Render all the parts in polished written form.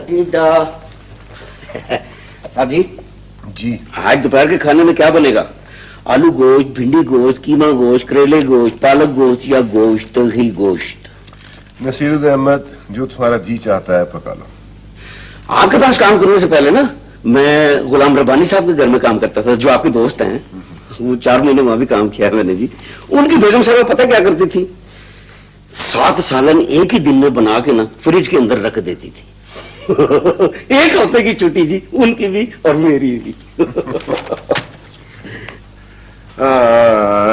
टीडा। साहब जी। जी। आज दोपहर के खाने में क्या बनेगा? आलू गोश्त, भिंडी गोश्त, कीमा गोश्त, करेले गोश्त, पालक गोश्त या गोश्त ही गोश्त? नसीरुद्दीन अहमद, जो तुम्हारा जी चाहता है पका लो। आपके पास काम करने से पहले ना मैं गुलाम रब्बानी साहब के घर में काम करता था, जो आपके दोस्त हैं। वो 4 महीने वहां भी काम किया है मैंने जी। उनकी बेगम साहब पता क्या करती थी? 7 सालन एक ही दिन में बना के ना फ्रिज के अंदर रख देती थी। एक हफ्ते की छुट्टी जी, उनकी भी और मेरी भी।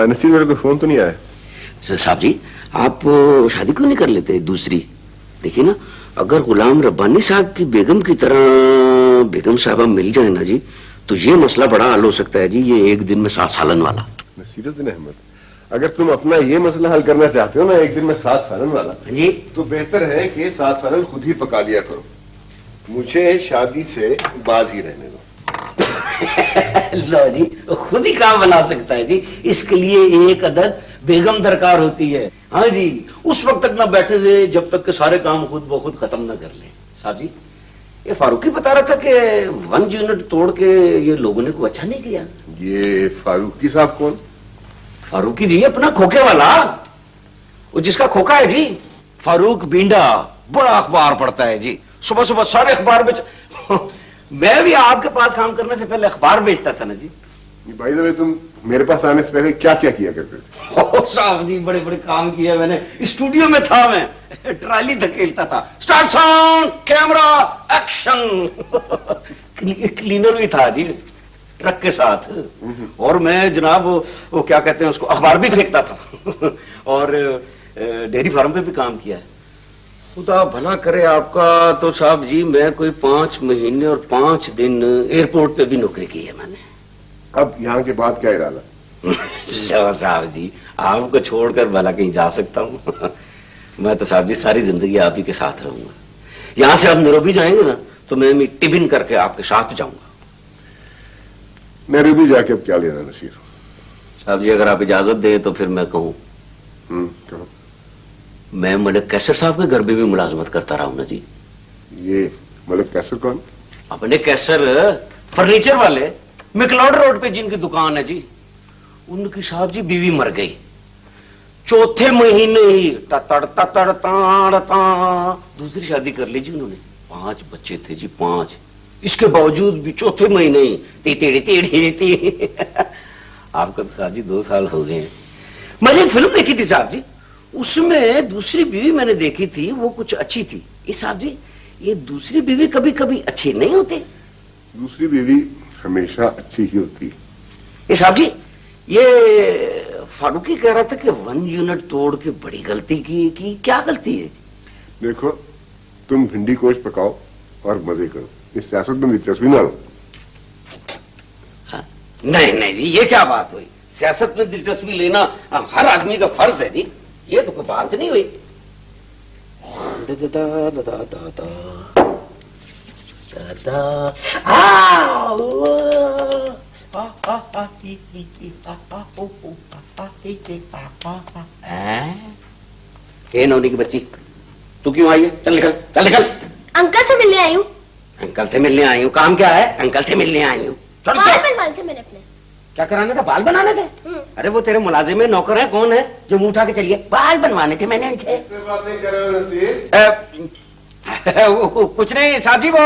नसीर, मेरे को फोन तो नहीं आया। साहब जी, आप शादी क्यों नहीं कर लेते दूसरी? देखिए ना, अगर गुलाम रब्बानी साहब की बेगम की तरह बेगम साहबा मिल जाए ना जी, तो ये मसला बड़ा हल हो सकता है जी, ये एक दिन में 7 सालन वाला। नसीरुद्दीन अहमद, अगर तुम अपना ये मसला हल करना चाहते हो ना एक दिन में 7 सालन वाला जी, तो बेहतर है कि 7 सालन खुद ही पका लिया करो। मुझे शादी से बाज ही रहने दो। लो जी, खुद ही काम बना सकता है जी, इसके लिए एक अदद बेगम दरकार होती है। हाँ जी, उस वक्त तक ना बैठे थे जब तक के सारे काम खुद ब खुद खत्म ना कर ले। साहब जी, ये फारूकी बता रहा था कि 1 यूनिट तोड़ के ये लोगों ने को अच्छा नहीं किया। ये फारूकी साहब कौन? फारूकी जी, अपना खोखे वाला, वो जिसका खोखा है जी, फारूक बींडा, बड़ा अखबार पढ़ता है जी। सुबह सुबह सारे अखबार बेच मैं भी आपके पास काम करने से पहले अखबार बेचता था ना जी। भाई साहब, तुम मेरे पास आने से पहले क्या क्या किया करते थे? साहब जी, बड़े बड़े काम किए मैंने। स्टूडियो में था मैं, ट्राली धकेलता था, start sound camera action. Cleaner भी था जी ट्रक के साथ। और मैं जनाब वो क्या कहते हैं उसको, अखबार भी फेंकता था। और डेयरी फार्म पे भी काम किया है। खुदा भला करे आपका। तो साहब जी, मैं कोई 5 महीने और 5 दिन एयरपोर्ट पे भी नौकरी की है मैंने। अब यहाँ के बाद क्या इरादा? लो साहब जी, आपको छोड़कर भला कहीं जा सकता हूँ? मैं तो साहब जी सारी जिंदगी आप ही के साथ रहूंगा। यहाँ से आप नैरोबी जाएंगे ना, तो मैं टिफिन करके आपके साथ जाऊंगा। नैरोबी जाके अब क्या लेना नसीर? साहब जी, अगर आप इजाजत दें तो फिर मैं कहूँ। कहो। मैं मलिक कैसर साहब के घर में भी मुलाजमत करता रहा हूँ ना जी। ये मलिक कैसर कौन? अपने कैसर फर्नीचर वाले, मिकलॉड रोड पे जिनकी दुकान है जी। उनकी साहब जी बीवी मर गई, 4थे महीने ही तड़ तड़ दूसरी शादी कर ली जी उन्होंने। 5 बच्चे थे जी, 5। इसके बावजूद भी 4थे महीने ही ती आपका तो साहब जी 2 साल हो गए हैं। मैंने एक फिल्म देखी थी साहब जी, उसमें दूसरी बीवी मैंने देखी थी, वो कुछ अच्छी थी। ये साहब जी, ये दूसरी बीवी कभी कभी अच्छी नहीं होती। दूसरी बीवी हमेशा अच्छी ही होती। ये साहब जी, ये फारूकी कह रहा था कि 1 यूनिट तोड़ के बड़ी गलती की क्या गलती है जी? देखो, तुम भिंडी गोश्त पकाओ और मजे करो, इस सियासत में दिलचस्पी ना लो। हाँ? नहीं जी, ये क्या बात हुई? सियासत में दिलचस्पी लेना हर आदमी का फर्ज है जी, ये तो कोई बात नहीं हुई। नौनी की बच्ची, तू क्यों आई है? चल निकल, चल निकल। अंकल से मिलने आई हूँ। अंकल से मिलने आई हूँ? काम क्या है? अंकल से मिलने आई हूँ। बाल बनवाने थे मैंने अपने। क्या कराने थे? बाल बनाने थे? अरे वो तेरे मुलाजिम है, नौकर है, कौन है जो मुंह उठा के चलिए? बाल बनवाने थे मैंने उनसे। बात नहीं कर रहे हो नसीर? कुछ नहीं साहब जी, वो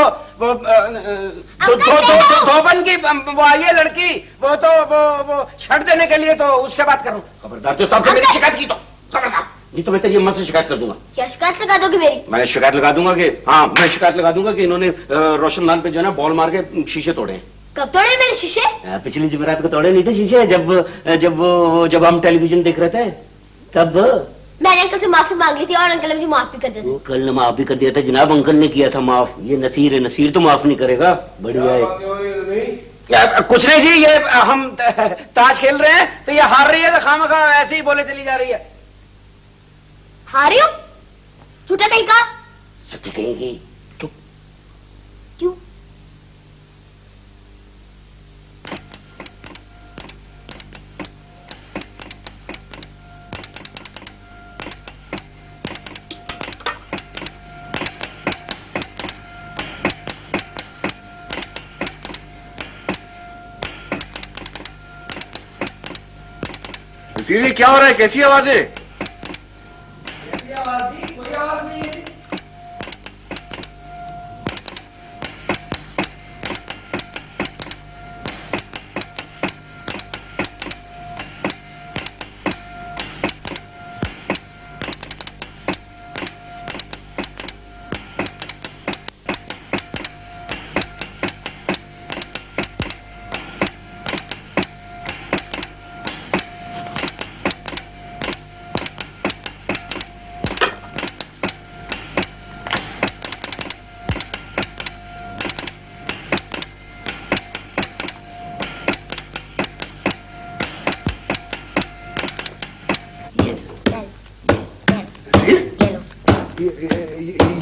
धोबन की वो आई है लड़की, वो तो वो शर्ट देने के लिए, तो उससे बात करूं। खबरदार जो साहब से मेरी शिकायत की तो खबरदार, नहीं तो मैं तेरी अम्मा से शिकायत कर दूंगा। क्या शिकायत लगा दोगे मेरी? मैं शिकायत लगा दूंगा कि हाँ, मैं शिकायत लगा दूंगा कि इन्होंने रोशनदान पे जो है ना बॉल मार के शीशे तोड़े। कब तोड़े मेरे शीशे? पिछली जुमेरात को तोड़े नहीं थे शीशे, जब हम टेलीविजन देख रहे थे तब। मैंने अंकल से माफी मांग ली थी और अंकल ने मुझे माफ भी कर दिया था। कल ने माफ भी कर दिया था जनाब, अंकल ने किया था माफ। ये नसीर है, नसीर तो माफ नहीं करेगा। बढ़िया है। कुछ नहीं जी, ये हम ताश खेल रहे हैं तो ये हार रही है तो खामखा ऐसे ही बोले चली जा रही है। हारी हूँ? झूठा कहीं का? सच्ची कहेंगी? क्यों? नसीर जी क्या हो रहा है, कैसी आवाज है? कोई आवाज नहीं है।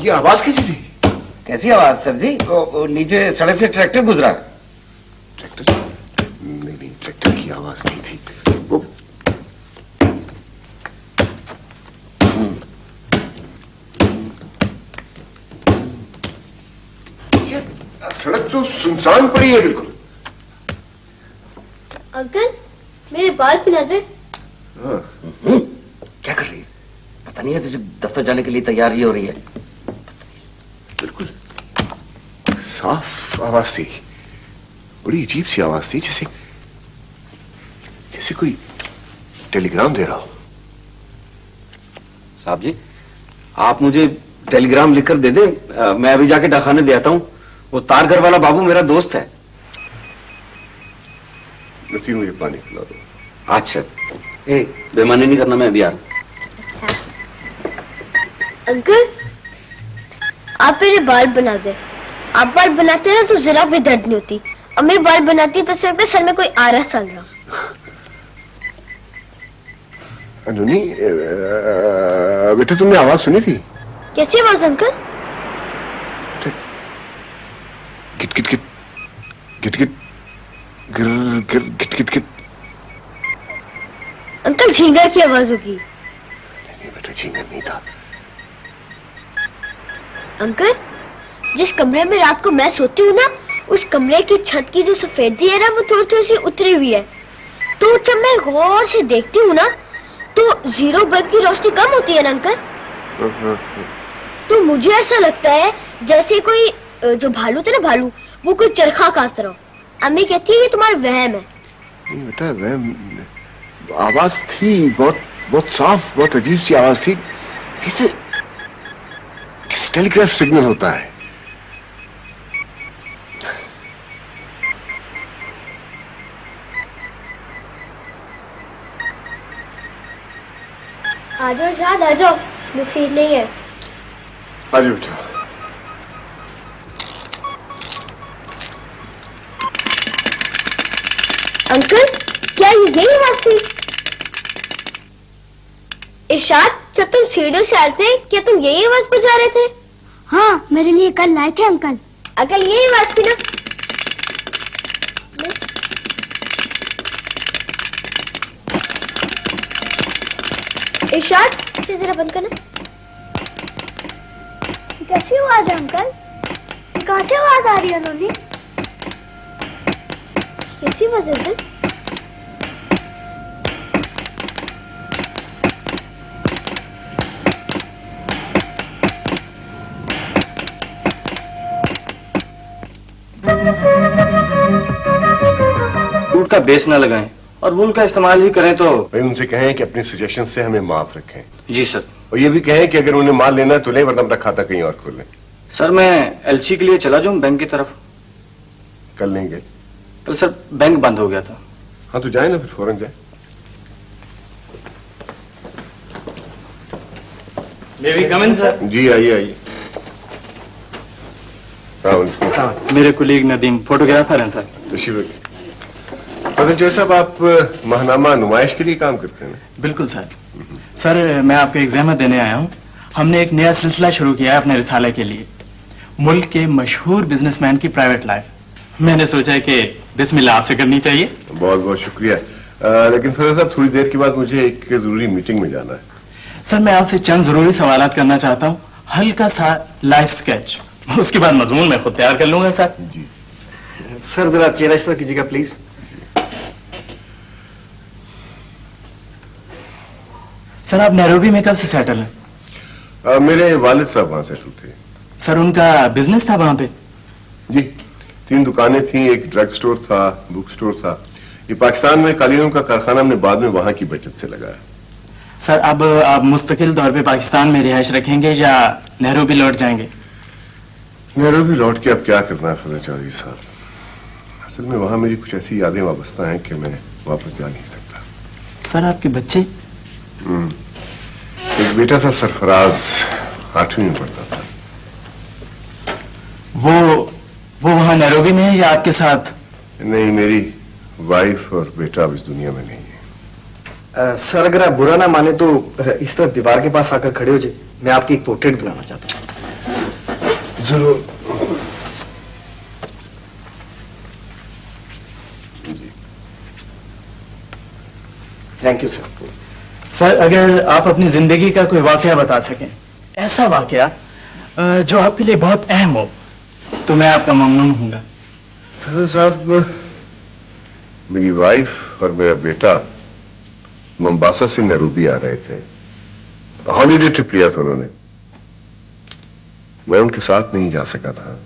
ये आवाज कैसी थी? कैसी आवाज सर जी? वो नीचे सड़क से ट्रैक्टर गुजरा। ट्रैक्टर? नहीं, ट्रैक्टर की आवाज नहीं थी वो। ये सड़क तो सुनसान पड़ी है बिल्कुल। अंकल मेरे बाल बना दे। हाँ। क्या कर रही है? पता नहीं है तुझे दफ्तर जाने के लिए तैयारी हो रही है। बिल्कुल साफ आवाज थी, बड़ी अजीब सी आवाज थी, जैसे जैसे कोई टेलीग्राम दे रहा हो। साहब जी आप मुझे टेलीग्राम लिखकर दे दें, मैं अभी जाके डाकखाने दे आता हूं। वो तारघर वाला बाबू मेरा दोस्त है। नसीर मुझे पानी पिला दो। अच्छा बेईमानी नहीं करना, मैं अभी आ रहा हूं। अंकल आप मेरे बाल बना दे। आप बाल बनाते ना तो जरा भी दर्द नहीं होती, और मैं बाल बनाती तो ऐसा लगता है सर में कोई आरा चल रहा। अनुनी बेटा तुमने आवाज सुनी थी? कैसी आवाज अंकल? गिट गिट गिट गिट गिट गिर गिर गिट गिट गिट। अंकल झींगा की आवाज होगी। नहीं बेटा झींगा नहीं था। अंकल जिस कमरे में रात को मैं सोती हूँ ना, उस कमरे की छत की जो सफेदी है ना वो थोड़ी थोड़ी सी उतरी हुई है। तो जब मैं गौर से देखती हूँ ना तो जीरो बल्ब की रोशनी कम होती है ना अंकल। तो मुझे ऐसा लगता है जैसे कोई जो भालू थे ना, भालू वो कोई चरखा काट रहा हो। अम्मी कहती है ये तुम्हारा वहम है। नहीं बेटा वह आवाज थी, बहुत बहुत साफ, बहुत अजीब सी आवाज थी, जैसे टेलीग्राफ सिग्नल होता है। आ जाओ शाद, आ जाओ, नसीर नहीं है। आ जाओ बेटा। अंकल क्या ये यही आवाज थी? इरशाद जब तुम सीढ़ियों से आए थे क्या तुम यही आवाज बजा रहे थे? हाँ मेरे लिए कल लाए थे अंकल। अंकल यही आवाज थी ना? इरशाद इसे जरा बंद करना। कैसी आवाज है अंकल? कहाँ से आवाज आ रही है? उन्होंने कैसी आवाज है? वुड का बेस ना लगाएं और वुल का इस्तेमाल ही करें तो। भाई उनसे कहें कि अपने सजेशन से हमें माफ रखें। जी सर। और ये भी कहें कि अगर उन्हें माल लेना है तो ले, वरना अपना खाता कहीं और खोल लें। सर मैं एलसी के लिए चला जाऊं बैंक की तरफ? कल नहीं गए? कल सर बैंक बंद हो गया था। हाँ तो जाए ना, फिर फौरन जाए। मे वी कम इन सर? जी आइए आइए। मेरे कुलीग नदीम फोटोग्राफर हैं सर। पता जो साहब आप महनामा नुमाइश के लिए काम करते हैं ना? बिल्कुल सर। सर मैं आपको एक ज़हमत देने आया हूँ। हमने एक नया सिलसिला शुरू किया है अपने रिसाले के लिए, मुल्क के मशहूर बिजनेसमैन की प्राइवेट लाइफ। मैंने सोचा है कि बिस्मिल्लाह आपसे करनी चाहिए। बहुत बहुत शुक्रिया। लेकिन फिर साहब थोड़ी देर के बाद मुझे एक जरूरी मीटिंग में जाना है। सर मैं आपसे चंद जरूरी सवालात करना चाहता हूँ, हल्का सा लाइफ स्केच, उसके बाद मजमून मैं खुद तैयार कर लूंगा सर। जी सर जरा चेहरा इस तरह कीजिएगा प्लीज। सर आप नैरोबी में कब से सेटल हैं? मेरे वालिद साहब वहां सेटल थे। सर उनका बिजनेस था वहां पे? जी, 3 दुकानें थी, एक ड्रग स्टोर था, बुक स्टोर था। ये पाकिस्तान में कालीनों का कारखाना हमने बाद में वहां की बचत से लगाया। सर अब आप मुस्तकिल तौर पे पाकिस्तान में रिहाइश रखेंगे या नैरोबी लौट जाएंगे? नैरोबी लौट के अब क्या करना है फजल चौधरी साहब? असल में वहां मेरी कुछ ऐसी यादें वाबस्ता हैं कि मैं वापस जा नहीं सकता। सर आपके बच्चे? एक बेटा था सरफराज, 8वीं में पढ़ता था। वो वहां नैरोबी में है या आपके साथ? नहीं, मेरी वाइफ और बेटा अब इस दुनिया में नहीं है। सर अगर आप बुरा ना माने तो इस तरफ दीवार के पास आकर खड़े हो जाए, मैं आपकी एक पोर्ट्रेट बनाना चाहता हूँ। जरूर। Thank you sir. सर अगर आप अपनी जिंदगी का कोई वाकया बता सकें, ऐसा वाकया जो आपके लिए बहुत अहम हो, तो मैं आपका ममनून हूंगा। फजल साहब, मेरी वाइफ और मेरा बेटा मोम्बासा से नैरोबी आ रहे थे। हॉलीडे ट्रिप लिया था उन्होंने, मैं उनके साथ नहीं जा सका था।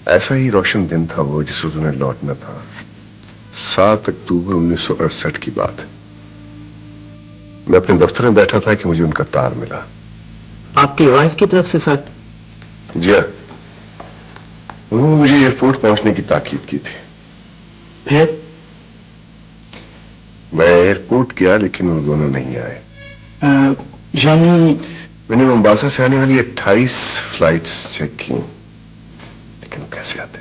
ऐसा ही रोशन दिन था वो जिस रोज उन्हें लौटना था। 7 अक्टूबर 1968 की बात है। मैं अपने दफ्तर में बैठा था कि मुझे उनका तार मिला। आपकी वाइफ की तरफ से सर? जी हाँ, उन्होंने मुझे एयरपोर्ट पहुंचने की ताकीद की थी। फिर? मैं एयरपोर्ट गया लेकिन वो दोनों नहीं आए। यानी मैंने मोम्बासा से आने वाली 28 फ्लाइट्स चेक की, लेकिन वो कैसे आते?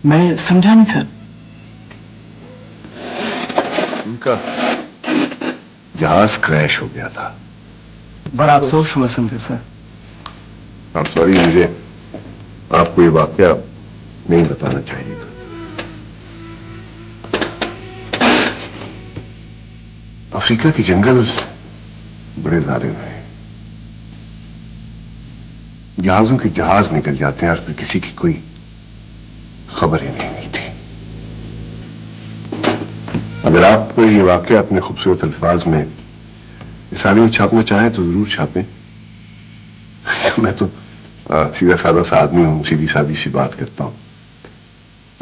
मैं समझा नहीं सर। उनका जहाज क्रैश हो गया था। बड़ा अफसोस हुआ समझे सर। आप सॉरी, मुझे आपको ये वाकया नहीं बताना चाहिए था। अफ्रीका के जंगल बड़े जालिम हैं। जहाजों के जहाज निकल जाते हैं और फिर किसी की कोई खबर ही नहीं मिलती। अगर आप ये वाकया अपने खूबसूरत अल्फाज में रिसाले में छापना चाहें तो जरूर छापें। मैं तो सीधा साधा सा आदमी हूं, सीधी सादी सी बात करता हूं।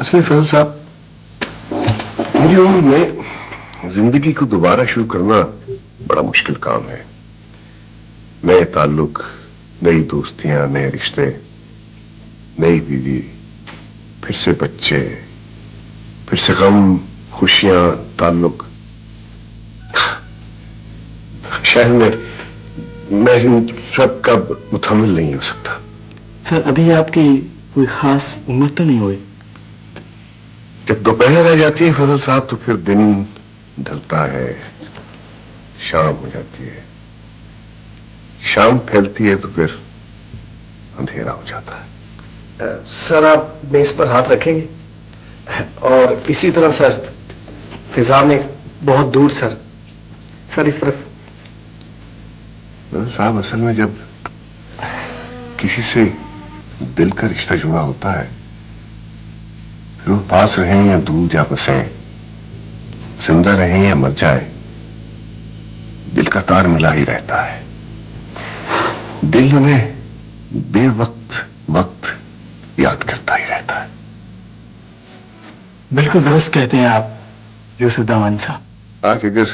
असल में फजल साहब, मेरी उम्र में जिंदगी को दोबारा शुरू करना बड़ा मुश्किल काम है। नए ताल्लुक, नई दोस्तियां, नए रिश्ते, नई बीवी, फिर से बच्चे, फिर से गम, खुशियां, ताल्लुक। शायद मैं इन सब का मुतहम्मिल नहीं हो सकता। सर अभी आपकी कोई खास उम्र तो नहीं हुई? जब दोपहर आ जाती है फजल साहब तो फिर दिन ढलता है, शाम हो जाती है। शाम फैलती है तो फिर अंधेरा हो जाता है। सर आप मेज पर हाथ रखेंगे, और इसी तरह सर फिजा में बहुत दूर सर इस तरफ। साहब, असल में जब किसी से दिल का रिश्ता जुड़ा होता है, फिर वो पास रहें या दूर जा बसें, जिंदा रहें या मर जाए, दिल का तार मिला ही रहता है। दिल उन्हें वक्त याद करता ही रहता है। बिल्कुल दुरुस्त कहते हैं आप यूसुफ दामानी साहब। आज अगर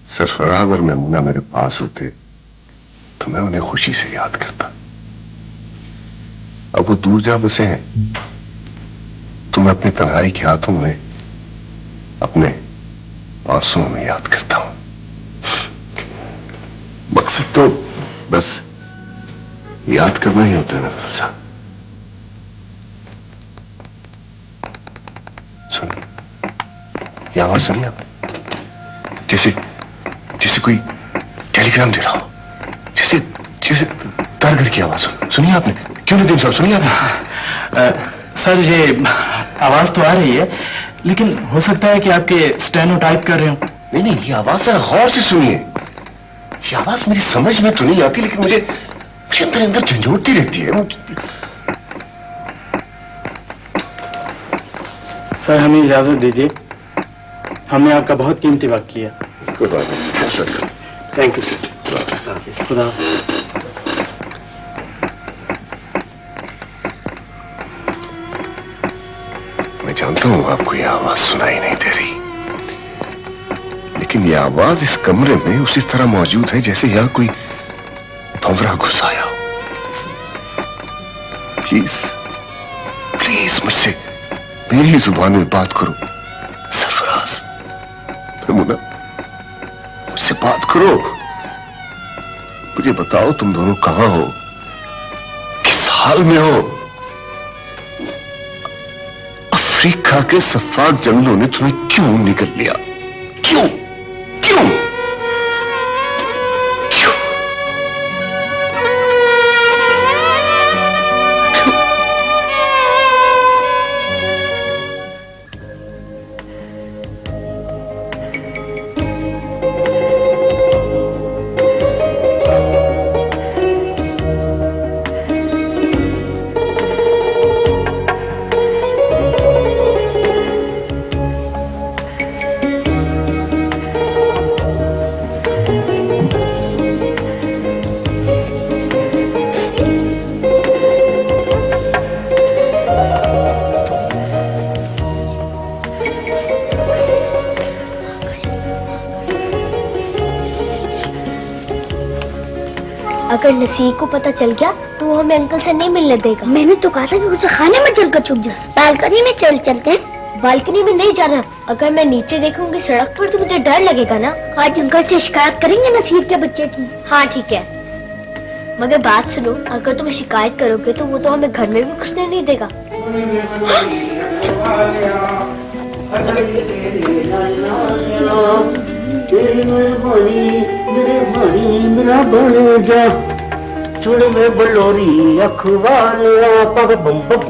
सरफराज और मैमुना मेरे पास होते तो मैं उन्हें खुशी से याद करता। अब वो दूर जा बसे हैं तो मैं अपनी तन्हाई के हाथों में, अपने आंसुओं में याद करता हूं। मकसद तो बस याद करना ही होता है ना फजल साहब। सुनिए, ये आवाज सुनिए आप, जैसे कोई टेलीग्राम दे रहा हो, जैसे तारगढ़ की आवाज सुनिए आपने? क्यों नहीं साहब, सुनिए आपने? सर ये आवाज तो आ रही है, लेकिन हो सकता है कि आपके स्टेनो टाइप कर रहे हो। नहीं, ये आवाज जरा गौर से सुनिए। ये आवाज मेरी समझ में तो नहीं आती, लेकिन मुझे अंदर झंझोड़ती रहती है। सर हमें इजाजत दीजिए, हमने आपका बहुत कीमती वक्त लिया। कोई बात नहीं। Thank you sir. खुदा हाफिज। मैं जानता हूं आपको ये आवाज सुनाई नहीं दे रही, लेकिन ये आवाज इस कमरे में उसी तरह मौजूद है जैसे यहां कोई भंवरा घुस आया हो। प्लीज प्लीज मुझसे मेरी जुबान में बात करो सरफराज, मुन्ना, मुझसे बात करो। मुझे बताओ तुम दोनों कहां हो, किस हाल में हो? अफ्रीका के सफाक जंगलों ने तुम्हें क्यों निकल लिया? क्यों क्यों क्यों? अगर नसीर को पता चल गया तो वो हमें अंकल से नहीं मिलने देगा। मैंने तो कहा था कि उसे खाने में चलकर छुप जा। बालकनी में चलते हैं। बालकनी में नहीं जाना, अगर मैं नीचे देखूंगी सड़क पर तो मुझे डर लगेगा ना। आज अंकल से शिकायत करेंगे नसीर के बच्चे की। हाँ ठीक है, मगर बात सुनो, अगर तुम शिकायत करोगे तो वो तो हमें घर में भी घुसने नहीं देगा। चुड़ में बलोरी अखबालिया पग बम बम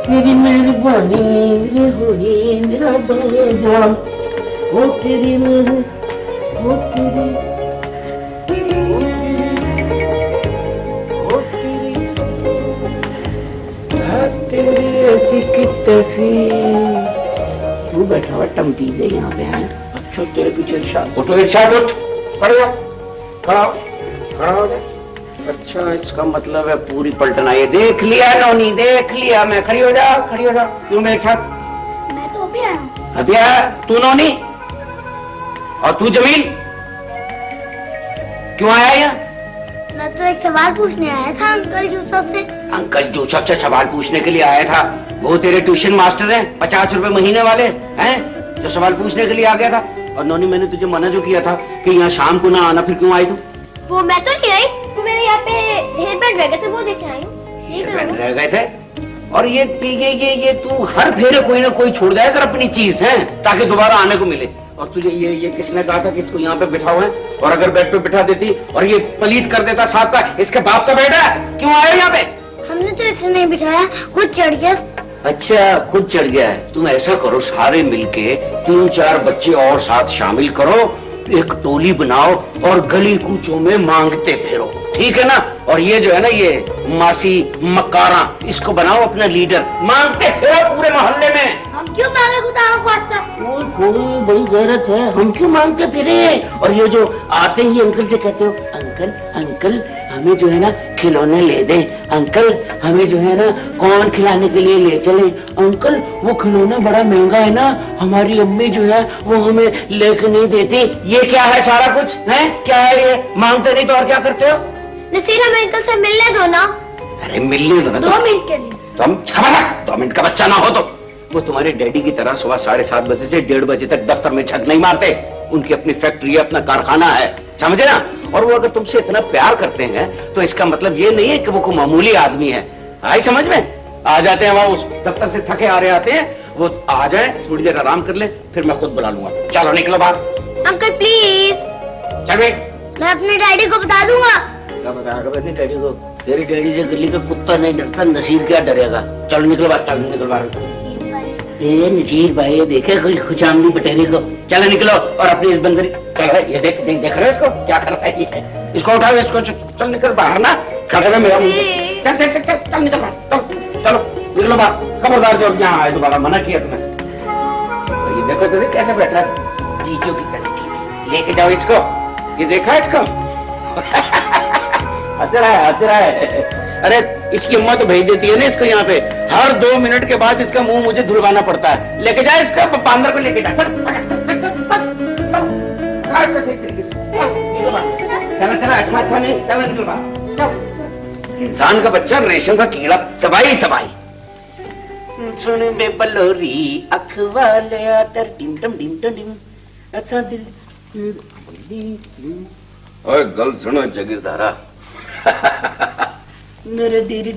तेरी मेहरबानी रे होई मेरा बलेजा, वो तेरी मेरे वो तेरी तेरी ऐसी की तैसी। तू बैठा हुआ टम्पी दे यहाँ पे है। अच्छा तेरे पीछे इरशाद, उठो इरशाद, उठ खड़े हो, खड़ा हो, खड़ा हो जा। अच्छा इसका मतलब है पूरी पलटना। ये देख लिया नौनी, देख लिया मैं। खड़ी हो जा, खड़ी हो जा। क्यों मेरे साथ? मैं तो अभी आया हूँ। अभी आया तू नौनी? और तू जमील क्यों आया यहाँ? मैं तो एक सवाल पूछने आया था अंकल यूसुफ से। अंकल जोसेफ से सवाल पूछने के लिए आया था? वो तेरे ट्यूशन मास्टर हैं 50 रुपए महीने वाले हैं, जो सवाल पूछने के लिए आ गया था। और नौनी मैंने तुझे मना जो किया था कि यहाँ शाम को ना आना, फिर क्यों आई तू? वो मैं तो नहीं आई, वो मेरे यहाँ पे हेयर बैंड रह गए थे, वो देखे आई हूँ। हेयर बैंड रह गए थे? और ये तू हर फेरे कोई ना कोई छोड़ जाए कर अपनी चीज है, ताकि दोबारा आने को मिले। और तुझे ये किसने कहा था कि इसको यहाँ पे बिठाओ है? और अगर बेड पे बिठा देती और ये पलीत कर देता साथ का, इसके बाप का बेटा क्यों आया यहाँ पे? हमने तो इसे नहीं बिठाया, खुद चढ़ गया। अच्छा खुद चढ़ गया है। तुम ऐसा करो, सारे मिलके 3-4 बच्चे और साथ शामिल करो, एक टोली बनाओ और गली कूचों में मांगते फिरो, ठीक है ना? और ये जो है ना ये मासी मकारा, इसको बनाओ अपना लीडर, मांगते फिरो पूरे मोहल्ले में। हम क्यों मांगे खुदा का वास्ता? कोई बड़ी गैरत है, हम क्यों मांगते फिरे? और ये जो आते ही अंकल से कहते हो, अंकल अंकल हमें जो है ना खिलौने ले दे, अंकल हमें जो है ना कौन खिलाने के लिए ले चले, अंकल वो खिलौना बड़ा महंगा है ना, हमारी अम्मी जो है वो हमें लेके नहीं देती। ये क्या है सारा कुछ है? क्या है ये? मांगते नहीं तो और क्या करते हो? नसीर हमें अंकल से मिलने दो ना। अरे मिलने दो ना, 2 मिनट के लिए। तुम 2 मिनट का बच्चा ना हो तो। वो तुम्हारे डैडी की तरह सुबह 7:30 बजे से 1:30 बजे तक दफ्तर में छक नहीं मारते। उनकी अपनी फैक्ट्री है, अपना कारखाना है, समझे ना? और वो अगर तुमसे इतना प्यार करते हैं तो इसका मतलब ये नहीं है कि वो कोई मामूली आदमी है। आई समझ में? आ जाते हैं वहां, उस दफ्तर से थके आ रहे आते हैं, वो आ जाए, थोड़ी देर आराम कर ले, फिर मैं खुद बुला लूंगा। चलो निकलो बाहर। Uncle please. चल बे। मैं अपने डैडी को बता दूंगा। क्या बताएगा अपने डैडी को? तेरी डैडी से गली का कुत्ता नहीं डरता, नसीर क्या डरेगा? चलो निकलो बाहर, चलो निकलो बाहर। ये नजीर भाई ये देखे खुशामदी बटेरी को। चलो निकलो और अपनी इस बंदरी, चलो ये देख रहे हो इसको क्या कर रहा है ये? इसको उठाओ, इसको चल निकल बाहर ना, खड़े में मेरा चल निकल बाहर, चलो निकलो बाहर। खबरदार जो यहाँ आए दोबारा, मना किया तुम्हें। ये देखो तो कैसे बैठा बीजों की तरह लेके जाओ इसको, ये देखा इसको अच्छा है। अरे इसकी अम्मा तो भेज देती है ना इसको यहाँ पे, हर 2 मिनट के बाद इसका मुंह मुझे धुलवाना पड़ता है। लेके जाए इसका बांदर को लेके जा। चला अच्छा नहीं, चला निकल बाहर। इंसान का बच्चा रेशम का कीड़ा, तबाही। सुन बे बलोरी अखवाले आतर डिम डिम अच्छा दिल। ओए गल सुनो जगीरदारा मेरे डेरी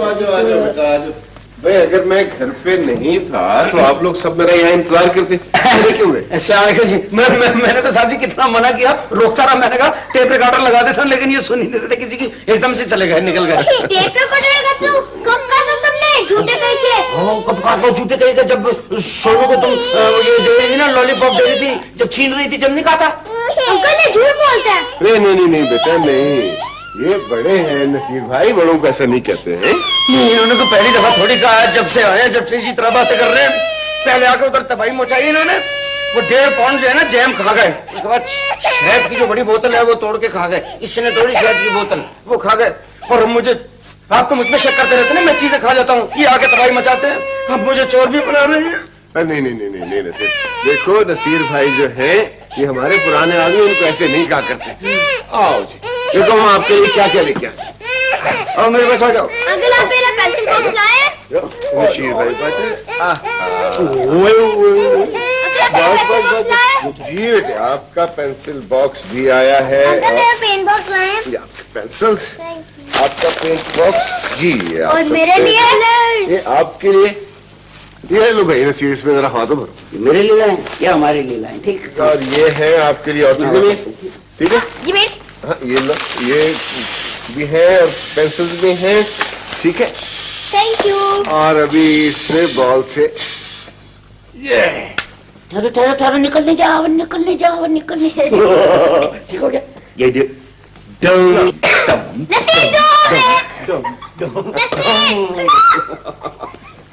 आजो बेटा आजो। भाई अगर मैं घर पे नहीं था तो आप लोग सब मेरा यहाँ इंतजार करते क्यों गए? अस्सलाम जी। मैंने तो साहब जी कितना मना किया, रोकता रहा, मैंने कहा टेप रिकॉर्डर लगा देता, लेकिन ये सुन ही नहीं रहे थे किसी की, एकदम से चले गए, निकल गए। टेप रिकॉर्डर का तू कब कहा था तुमने झूठे कह के? कब कहा था झूठे कह के? जब सोनू को तुम ये दे रही थी ना, लॉलीपॉप दे रही थी, जब छीन रही थी, जब नहीं कहा था? अंकल ने झूठ बोलता है। नहीं बेटा नहीं, ये बड़े हैं नसीर भाई, बड़ों को ऐसा नहीं कहते हैं। नहीं, इन्होंने तो पहली दफा थोड़ी कहा है, जब से आए जब से इसी तरह बातें कर रहे हैं। पहले आके उधर तबाही मचाई इन्होंने, वो 1.5 पाउंड जो है ना जैम खा गए, उसके बाद शहद की जो बड़ी बोतल है वो तोड़ के खा गए, इसने तोड़ी शहद की बोतल, वो खा गए। और मुझे, आप तो मुझ में शक करते रहते ना, मैं चीजें खा जाता हूँ, ये आके तबाही मचाते हैं, अब मुझे चोर भी बना रहे हैं। नहीं नसीर, देखो नसीर भाई जो है ये हमारे पुराने आदमी, उनको ऐसे नहीं कहा करते। आओ जी, देखो हम आपके लिए क्या क्या लेके आए। और मेरे पास आ जाओ। अंकल आप मेरा पेंसिल बॉक्स लाए? नसीर भाई जी बेटे, आपका पेंसिल बॉक्स भी आया है। अंकल मेरा पेन बॉक्स लाए? पेंसिल, आपका पेंट बॉक्स जी, और मेरे लिए ये आपके लिए, ये लो भाई नसीर, इसमें जरा हाथ तो भरो। मेरे लिए लाए या हमारे लिए लाए? ठीक। और ये है आपके लिए, और चीजें भी, ठीक है? जी बेट। हाँ ये लो, ये भी है और पेंसिल्स भी हैं, ठीक है? Thank you. और अभी इससे बॉल से ये ठहरो, निकलने जाओ। ठीक हो गया? ये दे। नसीर दो। नसीर।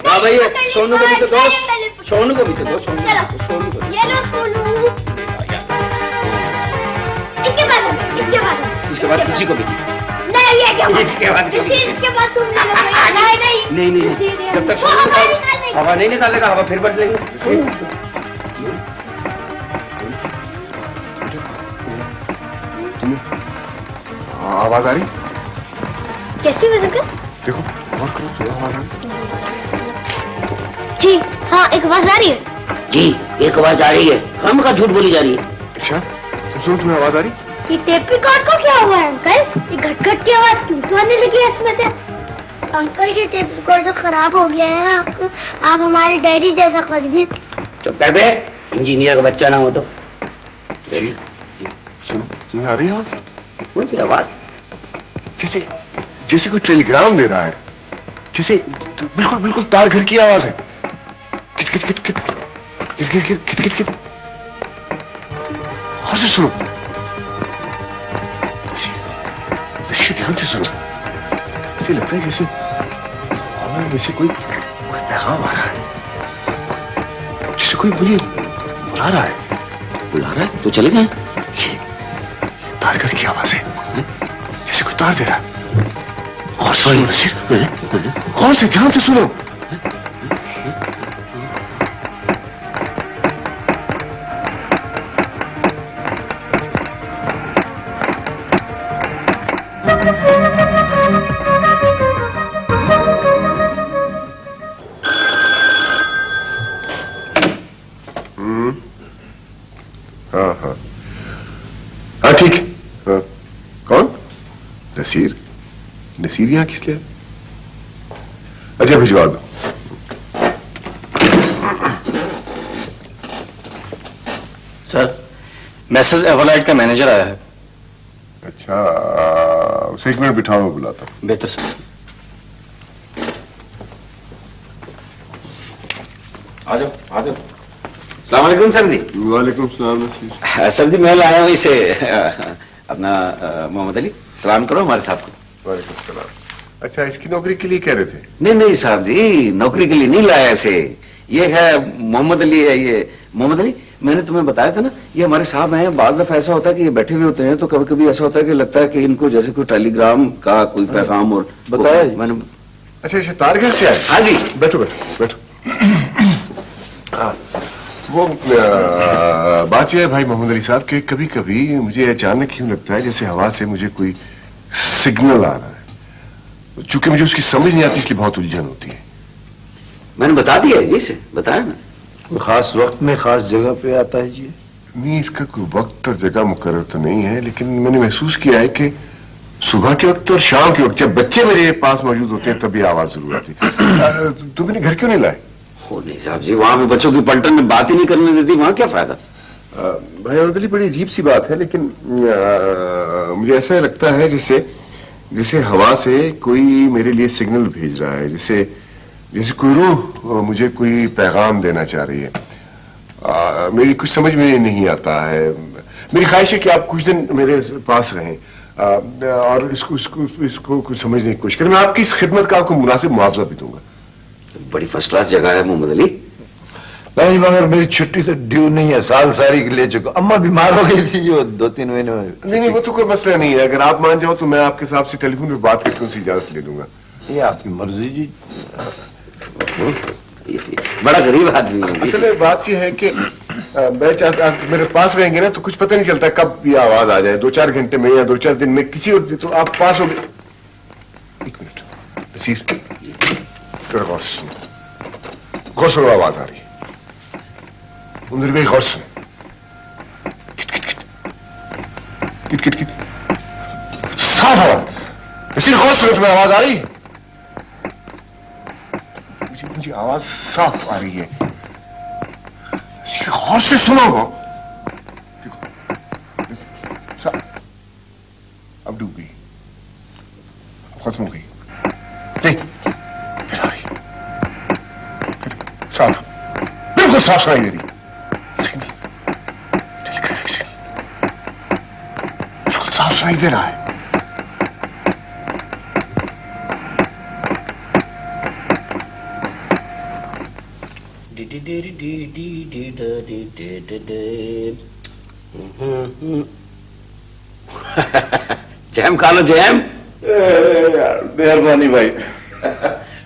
हाँ भाई, सोनू को भी तो दो, सोनू को भी तो दो। चलो ये लो सोनू। इसके बाद किसी को भी नहीं, ये क्या? इसके बाद तुम ले लो भैया। नहीं, जब तक हवा नहीं निकालेगा, हवा फिर बढ़ लेंगे। आवाज आ रही? कैसी वजह का? देखो और करो, तो आवाज आ रही। जी हाँ, एक आवाज आ रही है। जी एक आवाज आ रही है, हम का झूठ बोली जा रही है। अच्छा तुम सुनो, तुम्हें आवाज आ रही? ये टेप रिकॉर्ड को क्या हुआ है अंकल? ये घट की आवाज क्यों तो आने लगी है इसमें से? अंकल ये टेप रिकॉर्ड तो खराब हो गया है, आप हमारे डैडी जैसा कर दीजिए। चुप कर बे, इंजीनियर का बच्चा ना हो तो। सुनो, तुम्हें आ रही है आवाज? कौन सी आवाज? जैसे कोई टेलीग्राम दे रहा है, जैसे बिल्कुल तार घर की आवाज है। किट। और से सुनो, ध्यान से सुनो, ऐसे लगता है जैसे हमारे में से कोई पैगाम आ रहा है, जैसे कोई मुझे बुला रहा है। तो चले जाए। ये तार घर की आवाज है, जैसे कोई तार दे रहा है। और सुनो नसीर, गौर से ध्यान से सुनो। हाँ ठीक है। कौन? नसीर यहाँ किस लिए? अच्छा भिजवा दो। सर मैसेज एवलाइट का मैनेजर आया है। अच्छा उसे 1 मिनट बिठाओ, मैं बुलाता हूँ। बेहतर सर। आ जाओ। अस्सलाम वालेकुम सर जी। वालेकुम सलाम नसीर। सर जी मैं लाया हूँ इसे, अपना मोहम्मद अली, सलाम करो हमारे साहब को। वालेकुम सलाम। अच्छा इसकी नौकरी के लिए कह रहे थे? नहीं साहब जी, नौकरी के लिए नहीं लाया इसे, ये है मोहम्मद अली है। ये मोहम्मद अली, मैंने तुम्हें बताया था ना, ये हमारे साहब हैं। बाद दफा ऐसा होता है कि ये बैठे हुए होते हैं तो कभी कभी ऐसा होता है कि लगता है कि इनको जैसे कोई टेलीग्राम का कोई पैगाम और बताया जी। मैंने। अच्छा अच्छा, तार घर से आए? हाँ जी। बैठो बैठो बैठो। हाँ, वो बात यह है भाई मोहम्मद अली साहब कि कभी कभी मुझे अचानक यूं लगता है जैसे हवा से मुझे कोई सिग्नल आ रहा है। चूंकि मुझे उसकी समझ नहीं आती इसलिए बहुत उलझन होती है। मैंने बता दिया है जी से, बताया ना। कोई खास वक्त में खास जगह पे आता है जी? नहीं, इसका कोई वक्त और जगह मुकर्रर तो नहीं है, लेकिन मैंने महसूस किया है कि सुबह के वक्त और शाम के वक्त जब बच्चे मेरे पास मौजूद होते हैं तभी आवाज जरूर आती है। तुम अपने घर क्यों नहीं लाए? हो नहीं साहब जी, वहां पे बच्चों की पलटन में बात ही नहीं करने देती, वहां क्या फायदा। भाई अदली, बड़ी अजीब सी बात है, लेकिन मुझे ऐसा लगता है जैसे हवा से कोई मेरे लिए सिग्नल भेज रहा है, जैसे कोई रूह मुझे कोई पैगाम देना चाह रही है। मेरी कुछ समझ में नहीं आता है। मेरी ख्वाहिश है कि आप कुछ दिन मेरे पास रहें और इसको कुछ समझने की कोशिश करें। मैं आपकी इस खिदमत का आपको मुनासिब मुआवजा भी दूंगा। बड़ी फर्स्ट क्लास जगह है मोहम्मद अली। नहीं, मगर मेरी छुट्टी तो ड्यू नहीं है, साल सारी के ले चुका। अम्मा बीमार हो गई थी जो 2-3 महीने में। नहीं, वो तो कोई मसला नहीं है। अगर आप मान जाओ तो मैं आपके साहब से टेलीफोन पर बात करके उनसे इजाजत ले लूंगा। ये आपकी मर्जी जी। बड़ा गरीब आदमी है। असल में बात यह है कि मैं चाहता आप मेरे पास रहेंगे ना तो कुछ पता नहीं चलता कब ये आवाज आ जाए, 2-4 घंटे में या 2-4 दिन में किसी वक्त तो आप पास हो गए। 1 मिनट नसीर, थोड़ा गौर से सुनो। गौर से आवाज आ रही है। उधर भी गौर से। Kit kit kit kit kit kit, साफ आवाज। नसीर गौर से, तुम्हें आवाज आ रही है? मुझे आवाज साफ आ रही है। गौर से सुनो। देखो अब डूब गई, अब खत्म हो गई। नहीं, फिर आ रही, साफ, बिल्कुल साफ सुनाई दे रही। सिग्नल, टेलीग्राफिक सिग्नल बिल्कुल साफ सुनाई दे रहा है। जैम खा लो जैम। मेहरबानी भाई।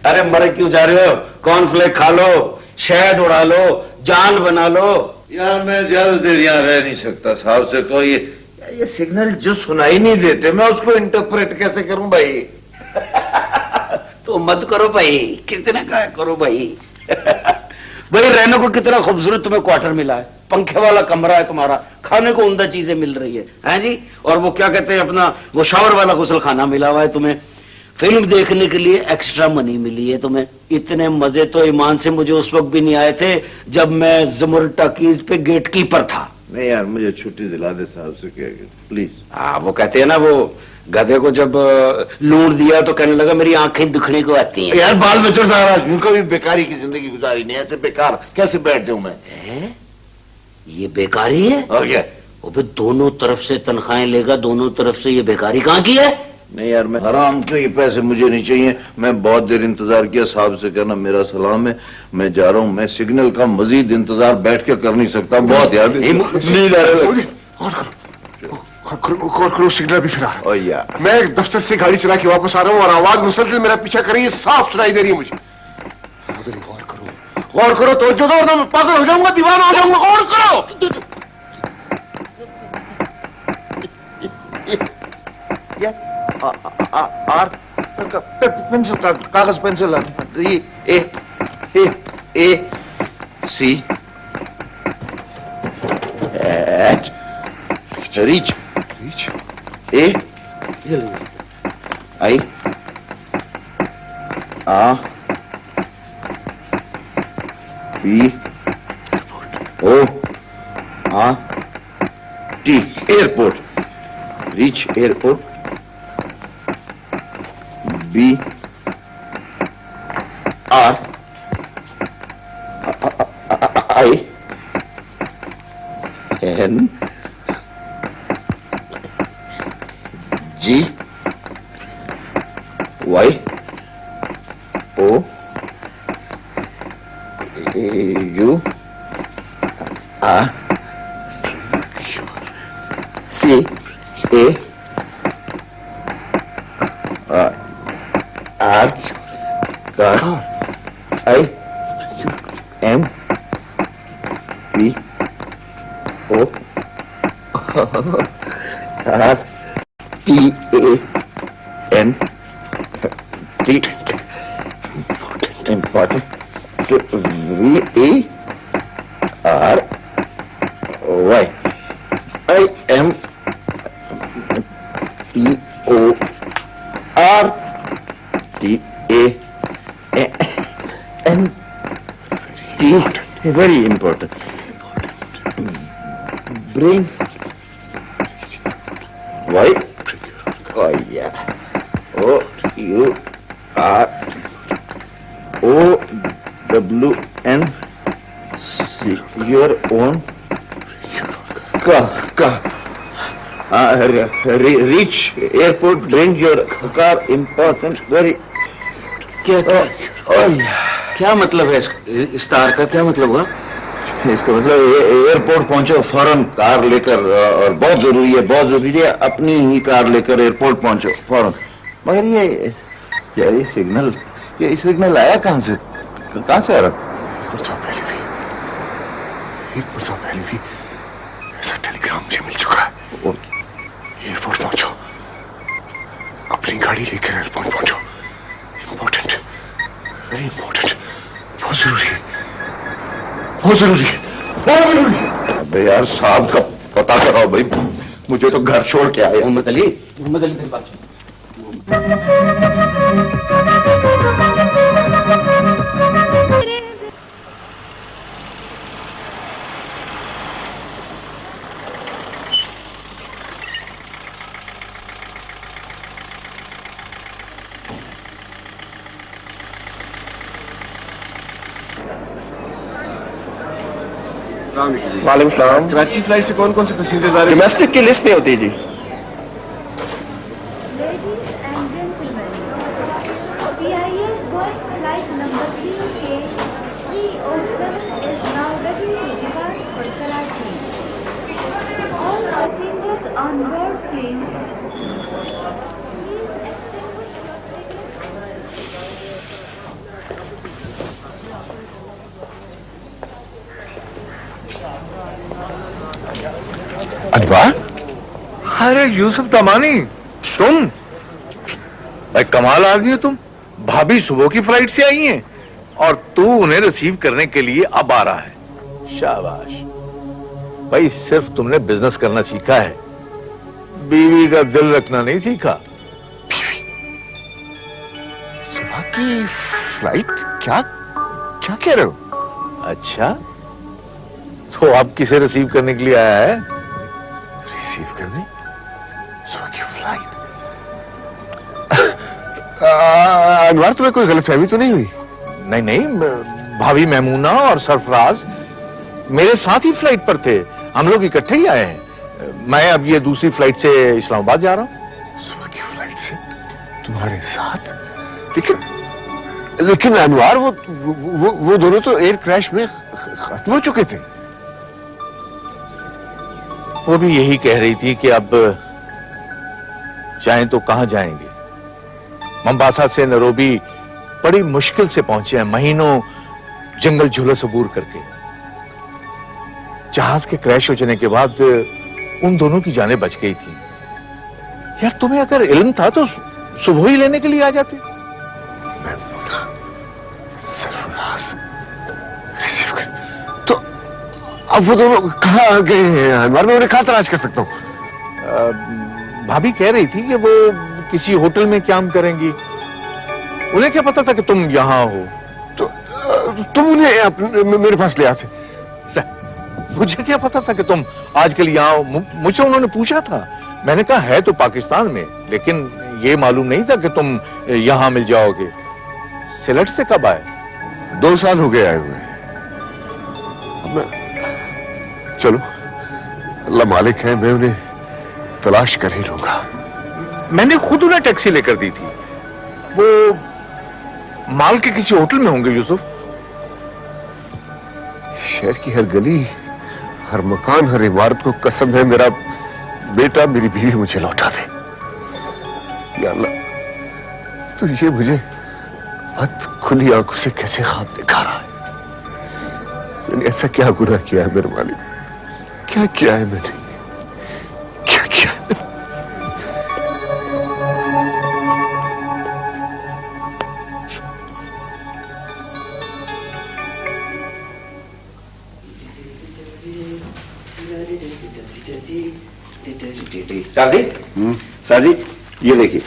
अरे मरे क्यों जा रहे हो? कॉर्नफ्लेक्स खा लो, शहद उड़ा लो, जान बना लो। यार मैं ज्यादा देर यहाँ रह नहीं सकता। साहब से कहो ये सिग्नल जो सुनाई नहीं देते, मैं उसको इंटरप्रेट कैसे करूं भाई? तो मत करो भाई, कितना क्या करो भाई। भाई रहने को कितना खूबसूरत तुम्हें क्वार्टर मिला है, पंखे वाला कमरा है तुम्हारा, खाने को उम्दा चीजें मिल रही है, हैं जी? और वो क्या कहते हैं अपना वो शावर वाला गुसल खाना मिला हुआ है तुम्हें, फिल्म देखने के लिए एक्स्ट्रा मनी मिली है तुम्हें। इतने मजे तो ईमान से मुझे उस वक्त भी नहीं आए थे जब मैं जमुर टॉकीज पे गेट कीपर था। नहीं यार, मुझे छुट्टी दिला दे साहब से, क्या प्लीज। हाँ, वो कहते हैं ना, वो गधे को जब लूण दिया तो कहने लगा मेरी आंखें दुखने को आती हैं। यार बाल बच्चों सारा उनको भी बेकारी की जिंदगी गुजारी नहीं, ऐसे बेकार कैसे बैठ जाऊं मैं? ये बेकारी है? और क्या? वो भी दोनों तरफ से तनख्वाहें लेगा, दोनों तरफ से ये बेकारी कहाँ की है? नहीं यार, मैं हराम क्यों, ये पैसे मुझे नहीं चाहिए। मैं बहुत देर इंतजार किया, साहब से कहना मेरा सलाम है, मैं जा रहा हूँ। मैं सिग्नल का मजीद इंतजार बैठ के कर नहीं सकता, बहुत यार नींद आ रही है। और करो, सिग्नल भी फिर आ रहा है। यार मैं दफ्तर से गाड़ी चला के वापस आ रहा हूँ और आवाज मुसलसल मेरा पीछा कर रही है, साफ सुनाई दे रही है मुझे। गौर करो तो जो दो मैं पागल हो जाऊंगा, दीवाना हो जाऊंगा। गौर करो। पेंसिल, कागज pencil, A A A C H reach A I R B O R T, airport. Reach airport. B R I N G Y O U R C A R car I M P O R T A N T important V A R Y I M P O R T A N T very important brain Y oh yeah O U R O W N C your own car reach airport bring your car important very क्या क्या मतलब है इस तार का क्या मतलब हुआ? इसका मतलब एयरपोर्ट पहुंचो फौरन कार लेकर और बहुत जरूरी है अपनी ही कार लेकर एयरपोर्ट पहुंचो फौरन। मगर ये सिग्नल आया कहां से आ रहा? एक मरतबा पहले भी ऐसा टेलीग्राम मुझे मिल चुका है। एयरपोर्ट पहुंचो, अपनी गाड़ी लेकर एयरपोर्ट पहुंचो। इम्पोर्टेंट, वेरी इम्पोर्टेंट, बहुत जरूरी है, बहुत जरूरी है, बहुत जरूरी है। अबे यार साहब का पता कराओ भाई, मुझे तो घर छोड़ के आए। मोहम्मद अली मेरी बात सुनो। वालेकुम सलाम। कराची फ्लाइट से कौन कौन से पैसेंजर्स आ रहे हैं? डोमेस्टिक की लिस्ट नहीं होती जी। अनवर, अरे यूसुफ तमानी, तुम भाई कमाल आदमी हो तुम। भाभी सुबह की फ्लाइट से आई हैं और तू उन्हें रिसीव करने के लिए अब आ रहा है। शाबाश भाई, सिर्फ तुमने बिजनेस करना सीखा है, बीवी का दिल रखना नहीं सीखा। सुबह की फ्लाइट? क्या क्या कह रहे हो? अच्छा, तो अब किसे रिसीव करने के लिए आया है? रिसीव करने? सुबह की फ्लाइट? अनवर, तुम्हें कोई गलतफहमी तो नहीं हुई? नहीं नहीं, भाभी महमूना और सरफराज मेरे साथ ही फ्लाइट पर थे, हम लोग इकट्ठे ही आए हैं। मैं अब ये दूसरी फ्लाइट से इस्लामाबाद जा रहा हूं। सुबह की फ्लाइट से तुम्हारे साथ? लेकिन अनवर, वो दोनों तो एयर क्रैश में खत्म हो चुके थे। वो भी यही कह रही थी कि अब जाएं तो कहां जाएंगे। मंबासा से नैरोबी बड़ी मुश्किल से पहुंचे हैं, महीनों जंगल झुलस अबूर करके। जहाज के क्रैश हो जाने के बाद उन दोनों की जानें बच गई थी। यार, तुम्हें अगर इल्म था तो सुबह ही लेने के लिए आ जाते। सरफराज रिसीव कर, तो अब वो दोनों कहाँ गए हैं अनवर? मैं उन्हें कहाँ तलाश कर सकता हूँ? भाभी कह रही थी कि वो किसी होटल में काम करेंगी। उन्हें क्या पता था कि तुम यहां हो? तो तुम उन्हें मेरे पास ले आते। मुझे क्या पता था कि तुम आजकल यहाँ हो? मुझसे उन्होंने पूछा था, मैंने कहा है तो पाकिस्तान में, लेकिन ये मालूम नहीं था कि तुम यहां मिल जाओगे। सिलट से कब आए? 2 साल हो गए आए हुए। अब मैं, चलो अल्लाह मालिक है, मैं उन्हें तलाश कर ही लूंगा। मैंने खुद उन्हें टैक्सी लेकर दी थी। वो माल के किसी होटल में होंगे यूसुफ। शहर की हर गली, हर मकान, हर इमारत को कसम है मेरा बेटा, मेरी बीवी मुझे लौटा दे। या अल्लाह, तो ये मुझे बद खुली आंखों से कैसे ख्वाब दिखा रहा है? मैंने ऐसा क्या गुनाह किया है मेरे मालिक? क्या किया है मैंने? क्या किया है? साहब जी, साहब जी, ये देखिए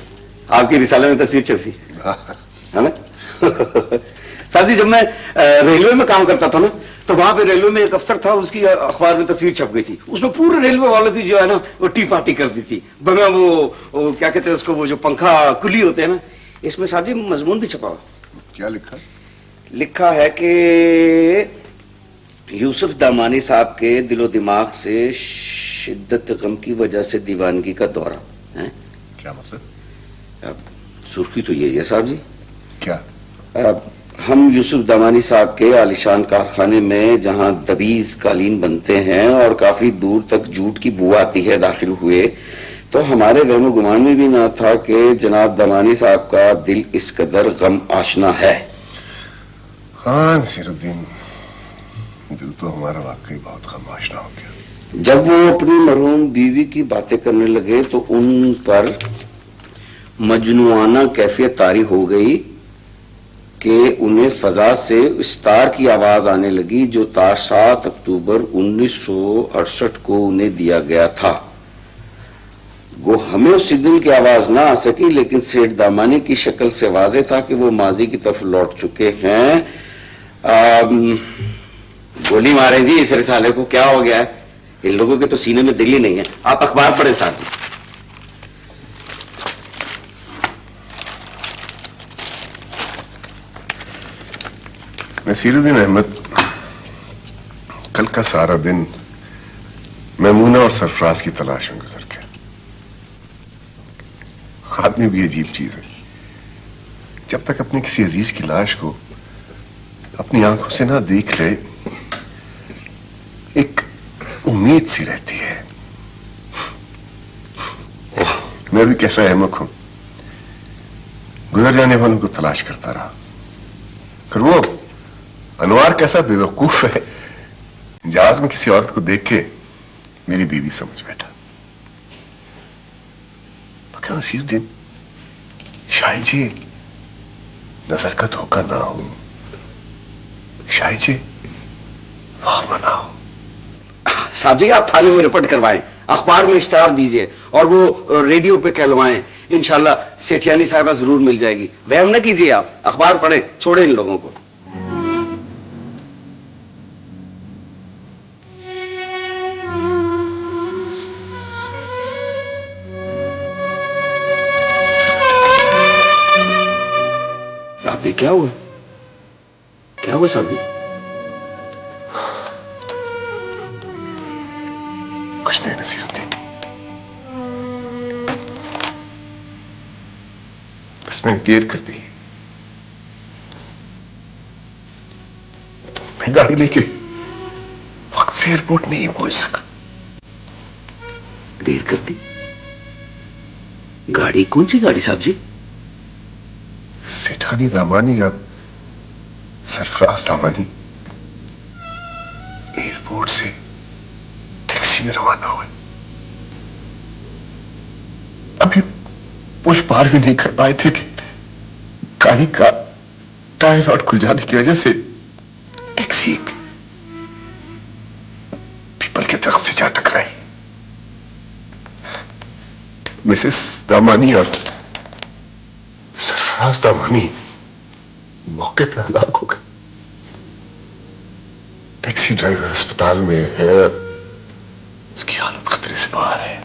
आपकी रिसाले में तस्वीर छप रही है ना? साहब जी, जब मैं रेलवे में काम करता था ना, तो वहां पे रेलवे में एक अफसर था, उसकी अखबार में तस्वीर छप गई थी। उसमें पूरे रेलवे वालों की जो है ना वो टी पार्टी कर दी थी। बगैर वो क्या कहते हैं उसको, वो जो पंखा कुली होते हैं ना, इसमें साहब जी मजमून भी छपा हुआ। क्या लिखा? लिखा है कि यूसुफ दामानी साहब के दिलो दिमाग से शिद्दत गम की वजह से दीवानगी का दौरा है। क्या मतलब? अब सुर्खी तो यही है साहब जी। क्या? अब हम यूसुफ दामानी साहब के आलिशान कारखाने में जहां दबीज कालीन बनते हैं और काफी दूर तक जूट की बू आती है, दाखिल हुए तो हमारे वहम गुमान में भी ना था कि जनाब दामानी साहब का दिल इस कदर गम आशना है। हाँ नसीरुद्दीन, दिल तो हमारा वाकई बहुत गम आशना हो गया। जब वो अपनी मरहूम बीवी की बातें करने लगे तो उन पर मजनूआना कैफियत तारी हो गई कि उन्हें फजा से इस तार की आवाज आने लगी जो तार 7 अक्टूबर 1968 को उन्हें दिया गया था। वो हमें उस दिन की आवाज ना आ सकी, लेकिन सेठ दामानी की शक्ल से वाज़ेह था कि वो माजी की तरफ लौट चुके हैं। गोली मारें जी इस रिसाले को, क्या हो गया है? इन लोगों के तो सीने में दिल ही नहीं है। आप अखबार पढ़ें साहब जी। नसीरुद्दीन अहमद, कल का सारा दिन मैमूना और सरफराज की तलाश में गुजर गया। आदमी भी अजीब चीज है, जब तक अपने किसी अजीज की लाश को अपनी आंखों से ना देख ले, एक उम्मीद सी रहती है। मैं भी कैसा अहमक हूं, गुजर जाने वालों को तलाश करता रहा। फिर वो अनवार कैसा बेवकूफ है, जहाज में किसी औरत को देख के मेरी बीवी समझ बैठा। मगर नसीरुद्दीन, शायद जी नजर का धोखा ना हो, शायद जी वहम ना हो। साहब जी, आप थाने में रिपोर्ट करवाएं, अखबार में इश्तिहार दीजिए और वो रेडियो पे कहलवाएं। इंशाल्लाह सेठियानी साहिबा जरूर मिल जाएगी। वहम न कीजिए, आप अखबार पढ़ें, छोड़ें इन लोगों को। साहब जी, क्या हुआ? क्या हुआ साहब जी? कुछ नहीं नसीरुद्दीन, बस मैंने देर कर दी। मैं गाड़ी लेके वक्त से एयरपोर्ट नहीं पहुंच सका। देर कर दी? गाड़ी? कौन सी गाड़ी साहब जी? सेठानी दामानी या सरफराज दामानी एयरपोर्ट से टैक्सी में रवाना हुए। अभी पुल पार भी नहीं कर पाए थे कि गाड़ी का टायर रॉड खुल जाने की वजह से टैक्सी पीपल के दरख्त से जा टकराई। मिसेस दामानी और सरफराज दामानी मौके पर हलाक हो गए। टैक्सी ड्राइवर अस्पताल में है, उसकी हालत खतरे से बाहर है।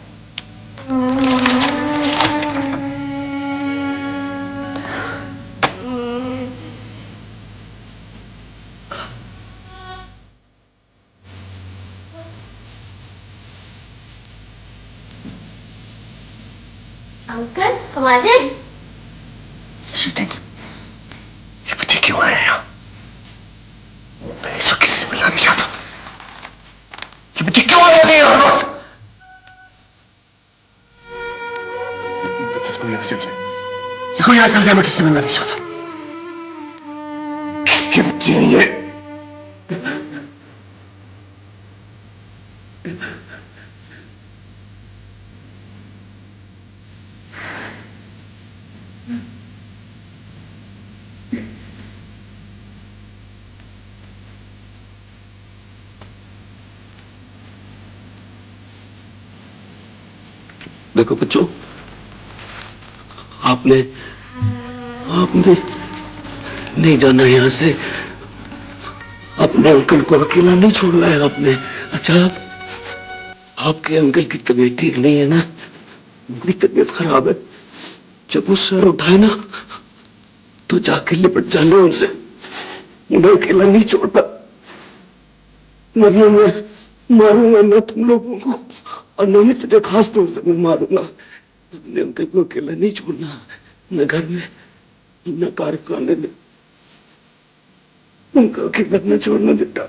अंकल, हम आ जाए? ये बच्चे क्यों आए हैं यहाँ? मैं इस वक्त किसी से मिलना नहीं चाहता। यहाँ चल गया, मैं किससे मिलना नहीं चाहता। किसके बच्चे हैं ये? देखो बच्चों, आपने आपने नहीं जाना यहां से। अपने अंकल को अकेला नहीं छोड़ना है आपने। अच्छा, आपके अंकल की तबीयत ठीक नहीं है ना, उनकी तबीयत खराब है। जब वो सर उठाए ना तो जाके लिपट जाना उनसे, उन्हें अकेला नहीं छोड़ता। वरना मैं मारूंगा ना तुम लोगों को, और न मैं तुझे खास तौर से मैं मारूंगा। अपने अंकल को अकेला नहीं छोड़ना, न घर में न कारखाने में, उनका अकेला न छोड़ना बेटा।